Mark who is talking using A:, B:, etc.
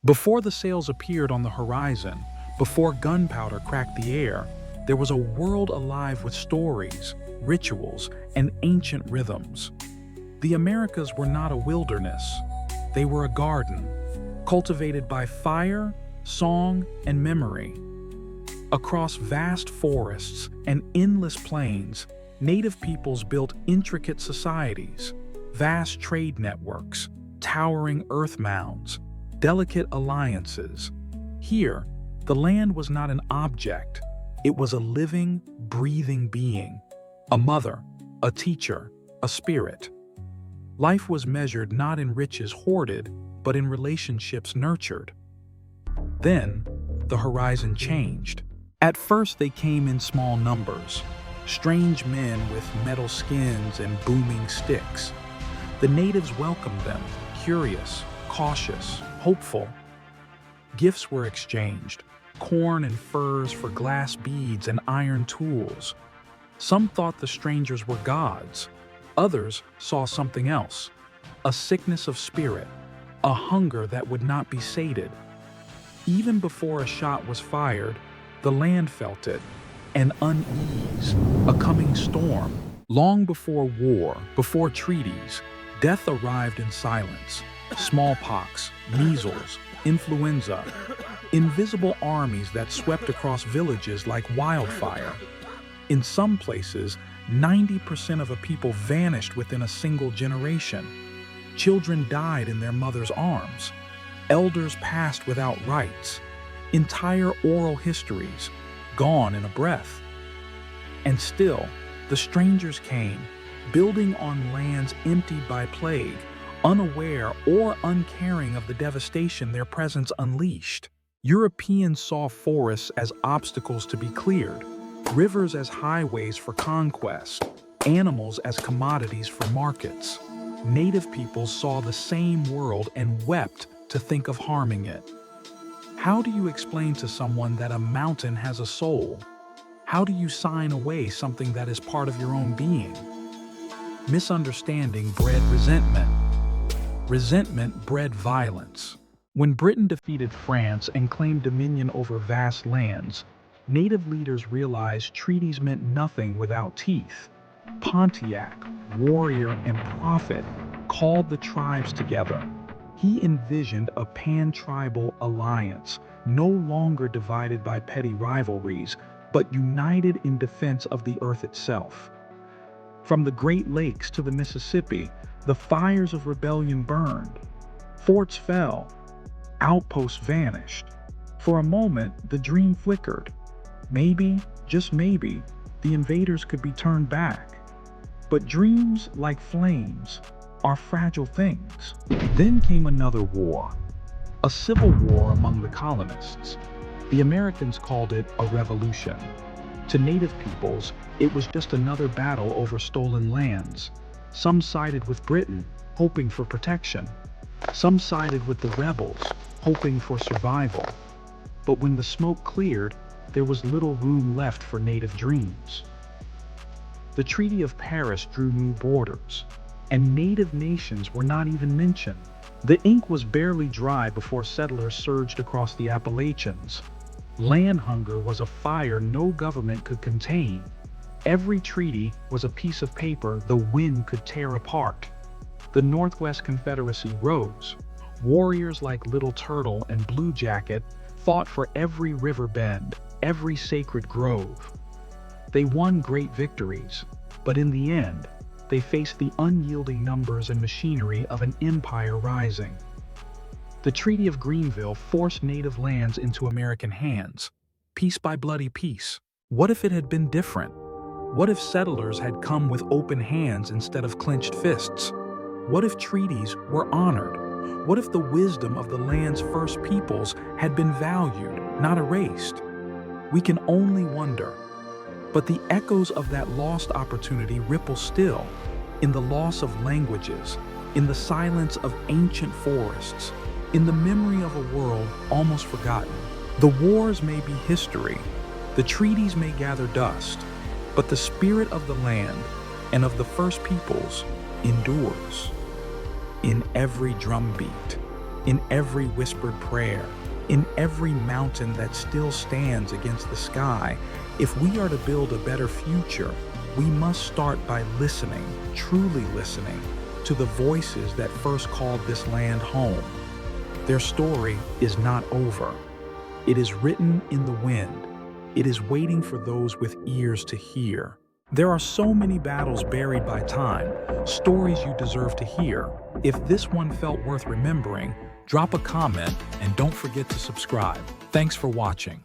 A: Before the sails appeared on the horizon, before gunpowder cracked the air, there was a world alive with stories, rituals, and ancient rhythms. The Americas were not a wilderness. They were a garden, cultivated by fire, song, and memory. Across vast forests and endless plains, native peoples built intricate societies, vast trade networks, towering earth mounds, delicate alliances. Here, the land was not an object. It was a living, breathing being, a mother, a teacher, a spirit. Life was measured not in riches hoarded, but in relationships nurtured. Then, the horizon changed. At first, they came in small numbers, strange men with metal skins and booming sticks. The natives welcomed them, curious, cautious, hopeful. Gifts were exchanged, corn and furs for glass beads and iron tools. Some thought the strangers were gods. Others saw something else, a sickness of spirit, a hunger that would not be sated. Even before a shot was fired, the land felt it, an unease, a coming storm. Long before war, before treaties, death arrived in silence. Smallpox, measles, influenza, invisible armies that swept across villages like wildfire. In some places, 90% of a people vanished within a single generation. Children died in their mother's arms. Elders passed without rights. Entire oral histories, gone in a breath. And still, the strangers came, building on lands emptied by plague, unaware or uncaring of the devastation their presence unleashed. Europeans saw forests as obstacles to be cleared, rivers as highways for conquest, animals as commodities for markets. Native peoples saw the same world and wept to think of harming it. How do you explain to someone that a mountain has a soul? How do you sign away something that is part of your own being? Misunderstanding bred resentment. Resentment bred violence. When Britain defeated France and claimed dominion over vast lands, native leaders realized treaties meant nothing without teeth. Pontiac, warrior and prophet, called the tribes together. He envisioned a pan-tribal alliance, no longer divided by petty rivalries, but united in defense of the earth itself. From the Great Lakes to the Mississippi, the fires of rebellion burned. Forts fell. Outposts vanished. For a moment, the dream flickered. Maybe, just maybe, the invaders could be turned back. But dreams, like flames, are fragile things. Then came another war, a civil war among the colonists. The Americans called it a revolution. To native peoples, it was just another battle over stolen lands. Some sided with Britain, hoping for protection. Some sided with the rebels, hoping for survival. But when the smoke cleared, there was little room left for native dreams. The Treaty of Paris drew new borders, and native nations were not even mentioned. The ink was barely dry before settlers surged across the Appalachians. Land hunger was a fire no government could contain. Every treaty was a piece of paper the wind could tear apart. The Northwest Confederacy rose. Warriors like Little Turtle and Blue Jacket fought for every river bend, every sacred grove. They won great victories, but in the end, they faced the unyielding numbers and machinery of an empire rising. The Treaty of Greenville forced native lands into American hands, piece by bloody piece. What if it had been different? What if settlers had come with open hands instead of clenched fists? What if treaties were honored? What if the wisdom of the land's first peoples had been valued, not erased? We can only wonder. But the echoes of that lost opportunity ripple still, in the loss of languages, in the silence of ancient forests, in the memory of a world almost forgotten. The wars may be history, the treaties may gather dust, but the spirit of the land and of the first peoples endures in every drumbeat. in every whispered prayer, in every mountain that still stands against the sky. If we are to build a better future, we must start by listening, truly listening, to the voices that first called this land home. Their story is not over. It is written in the wind. It is waiting for those with ears to hear. There are so many battles buried by time, stories you deserve to hear. If this one felt worth remembering, drop a comment and don't forget to subscribe. Thanks for watching.